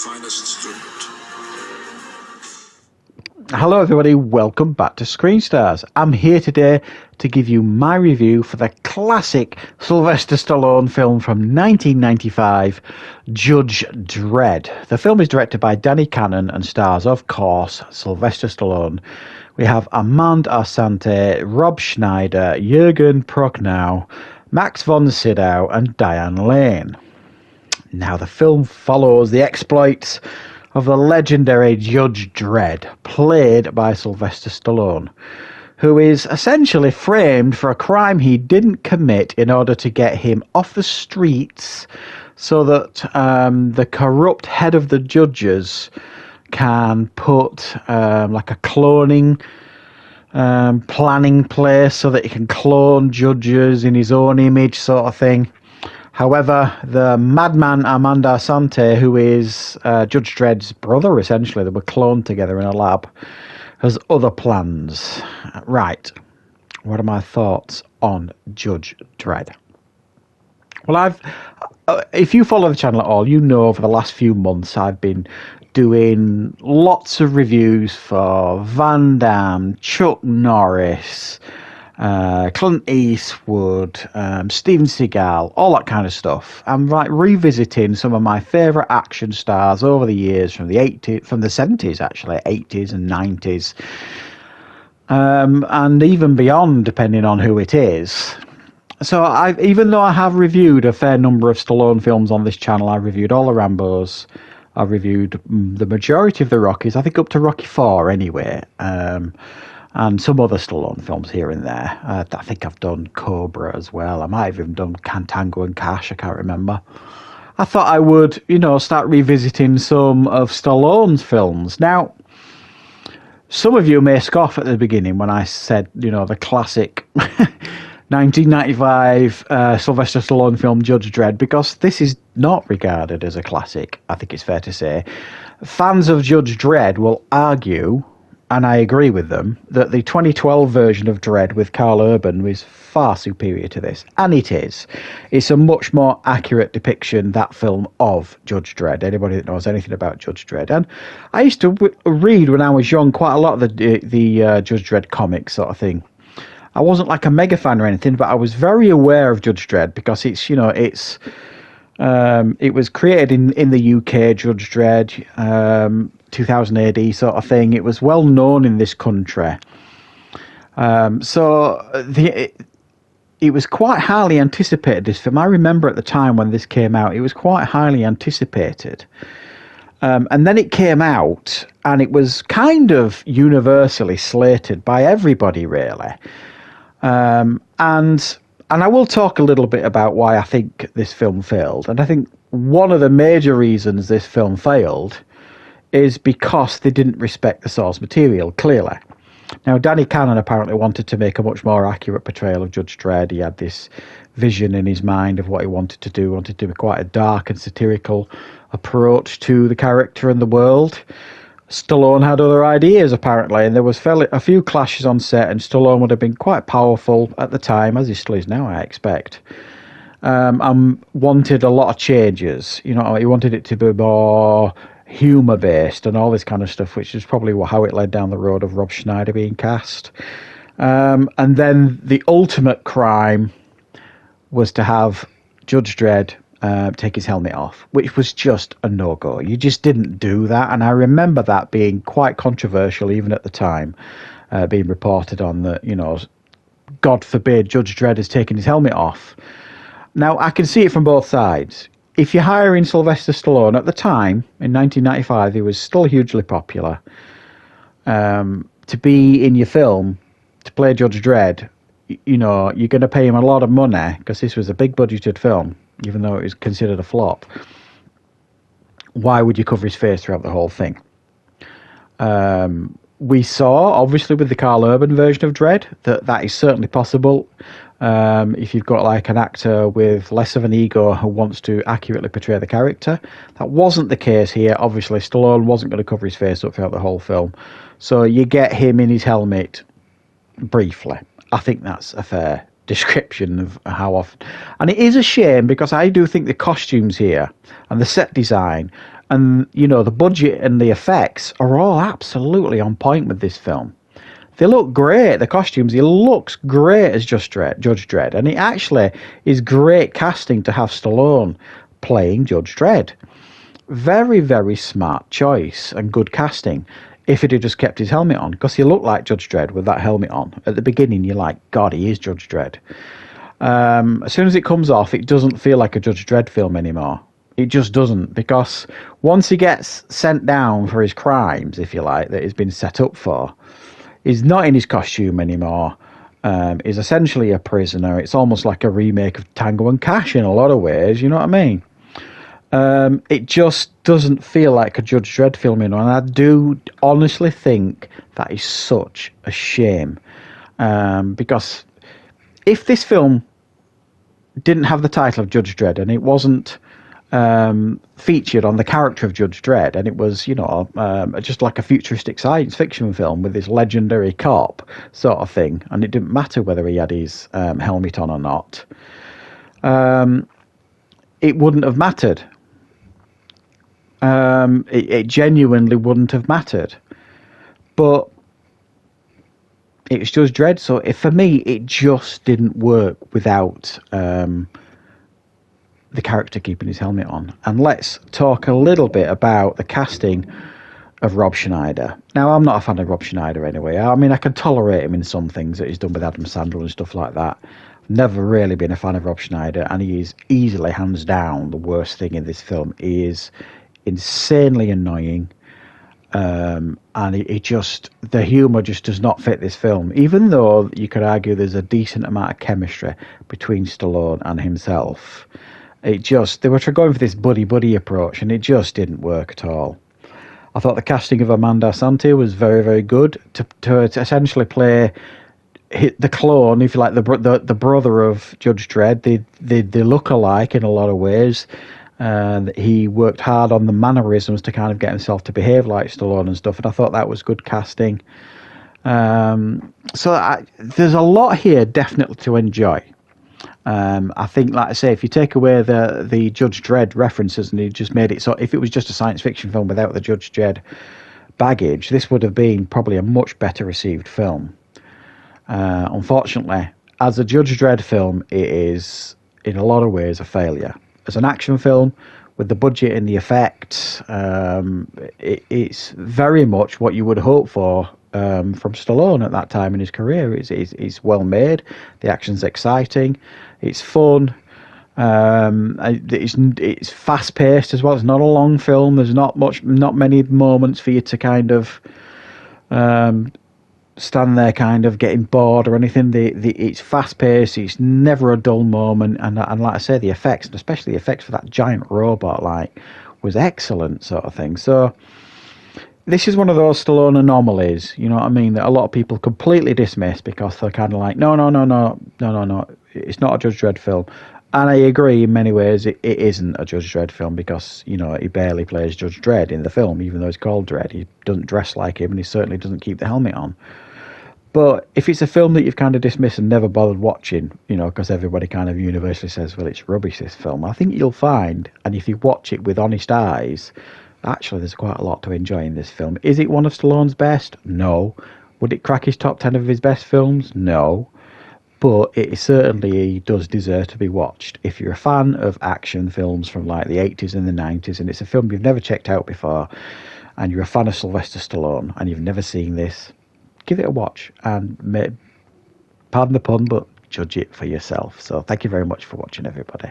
finest student. Hello everybody, welcome back to Screenstars. I'm here today to give you my review for the classic Sylvester Stallone film from 1995, Judge Dredd. The film is directed by Danny Cannon and stars, of course, Sylvester Stallone. We have Amanda Santi, Rob Schneider, Jürgen Prochnow, Max von Sydow and Diane Lane. Now the film follows the exploits of the legendary Judge Dredd, played by Sylvester Stallone, who is essentially framed for a crime he didn't commit in order to get him off the streets so that the corrupt head of the judges can put like a cloning planning place so that he can clone judges in his own image sort of thing. However, the madman Amanda Santi, who is Judge Dredd's brother, essentially, they were cloned together in a lab, has other plans. Right, what are my thoughts on Judge Dredd? Well, if you follow the channel at all, you know over the last few months I've been doing lots of reviews for Van Damme, Chuck Norris, Clint Eastwood, Steven Seagal, all that kind of stuff. I'm like revisiting some of my favourite action stars over the years from the 70s actually, 80s and 90s, and even beyond, depending on who it is. So even though I have reviewed a fair number of Stallone films on this channel, I reviewed all the Rambos, I reviewed the majority of the Rockies, I think up to Rocky 4 anyway, and some other Stallone films here and there. I think I've done Cobra as well. I might have even done Tango and Cash, I can't remember. I thought I would, start revisiting some of Stallone's films. Now, some of you may scoff at the beginning when I said, the classic 1995 Sylvester Stallone film Judge Dredd, because this is not regarded as a classic, I think it's fair to say. Fans of Judge Dredd will argue, and I agree with them, that the 2012 version of Dredd with Carl Urban was far superior to this. And it is. It's a much more accurate depiction, that film, of Judge Dredd. Anybody that knows anything about Judge Dredd. And I used to read, when I was young, quite a lot of the Judge Dredd comics sort of thing. I wasn't like a mega fan or anything, but I was very aware of Judge Dredd because it was created in the UK, Judge Dredd, 2000 AD sort of thing. It was well known in this country. It was quite highly anticipated, this film. I remember at the time when this came out, it was quite highly anticipated. And then it came out, and it was kind of universally slated by everybody, really. And I will talk a little bit about why I think this film failed. And I think one of the major reasons this film failed is because they didn't respect the source material, clearly. Now, Danny Cannon apparently wanted to make a much more accurate portrayal of Judge Dredd. He had this vision in his mind of what he wanted to do. He wanted to do quite a dark and satirical approach to the character and the world. Stallone had other ideas, apparently, and there was a few clashes on set, and Stallone would have been quite powerful at the time, as he still is now, I expect, and wanted a lot of changes. He wanted it to be more humour based and all this kind of stuff, which is probably how it led down the road of Rob Schneider being cast. And then the ultimate crime was to have Judge Dredd take his helmet off, which was just a no-go. You just didn't do that, and I remember that being quite controversial even at the time, being reported on that, God forbid Judge Dredd has taken his helmet off. Now, I can see it from both sides. If you're hiring Sylvester Stallone at the time, in 1995, he was still hugely popular, to be in your film, to play Judge Dredd, you're going to pay him a lot of money, because this was a big budgeted film, even though it was considered a flop. Why would you cover his face throughout the whole thing? We saw, obviously, with the Carl Urban version of Dredd, that is certainly possible. If you've got like an actor with less of an ego who wants to accurately portray the character. That wasn't the case here. Obviously, Stallone wasn't going to cover his face up throughout the whole film. So you get him in his helmet briefly. I think that's a fair description of how often. And it is a shame, because I do think the costumes here and the set design And, you know, the budget and the effects are all absolutely on point with this film. They look great, the costumes. He looks great as Judge Dredd. And it actually is great casting to have Stallone playing Judge Dredd. Very, very smart choice and good casting if he'd have just kept his helmet on. Because he looked like Judge Dredd with that helmet on. At the beginning, you're like, God, he is Judge Dredd. As soon as it comes off, it doesn't feel like a Judge Dredd film anymore. It just doesn't, because once he gets sent down for his crimes, if you like, that he's been set up for, he's not in his costume anymore. He's essentially a prisoner. It's almost like a remake of Tango and Cash in a lot of ways, you know what I mean? It just doesn't feel like a Judge Dredd film anymore, and I do honestly think that is such a shame. Because if this film didn't have the title of Judge Dredd and it wasn't featured on the character of Judge Dredd, and it was, you know, just like a futuristic science fiction film with this legendary cop sort of thing, and it didn't matter whether he had his helmet on or not, it wouldn't have mattered. It genuinely wouldn't have mattered. But it was Judge Dredd, so for me, it just didn't work without the character keeping his helmet on. And let's talk a little bit about the casting of Rob Schneider. Now, I'm not a fan of Rob Schneider anyway. I mean, I can tolerate him in some things that he's done with Adam Sandler and stuff like that. I've never really been a fan of Rob Schneider, and he is easily, hands down, the worst thing in this film. He is insanely annoying, and the humour just does not fit this film, even though you could argue there's a decent amount of chemistry between Stallone and himself. They were going for this buddy approach, and it just didn't work at all. I thought the casting of Amanda Santi was very, very good to essentially play the clone, if you like, the brother of Judge Dredd. They look alike in a lot of ways. He worked hard on the mannerisms to kind of get himself to behave like Stallone and stuff, and I thought that was good casting. So there's a lot here definitely to enjoy. I think, like I say, if you take away the Judge Dredd references and you just made it so, if it was just a science fiction film without the Judge Dredd baggage, this would have been probably a much better received film. Unfortunately, as a Judge Dredd film, it is in a lot of ways a failure. As an action film, with the budget and the effects, it's very much what you would hope for from Stallone at that time in his career. It's well made, the action's exciting, it's fun, it's fast paced as well. It's not a long film. There's not many moments for you to kind of stand there kind of getting bored or anything. It's fast paced. It's never a dull moment, and like I say, the effects, and especially the effects for that giant robot, was excellent sort of thing. So this is one of those Stallone anomalies, you know what I mean, that a lot of people completely dismiss because they're kind of like, no, it's not a Judge Dredd film. And I agree, in many ways, it isn't a Judge Dredd film because, you know, he barely plays Judge Dredd in the film, even though he's called Dredd. He doesn't dress like him, and he certainly doesn't keep the helmet on. But if it's a film that you've kind of dismissed and never bothered watching, you know, because everybody kind of universally says, well, it's rubbish, this film, I think you'll find, and if you watch it with honest eyes, actually there's quite a lot to enjoy in this film. Is it one of Stallone's best? No. Would it crack his top 10 of his best films? No. But it certainly does deserve to be watched. If you're a fan of action films from like the 80s and the 90s, and it's a film you've never checked out before, and you're a fan of Sylvester Stallone, and you've never seen this, give it a watch, and pardon the pun, but judge it for yourself. So thank you very much for watching, everybody.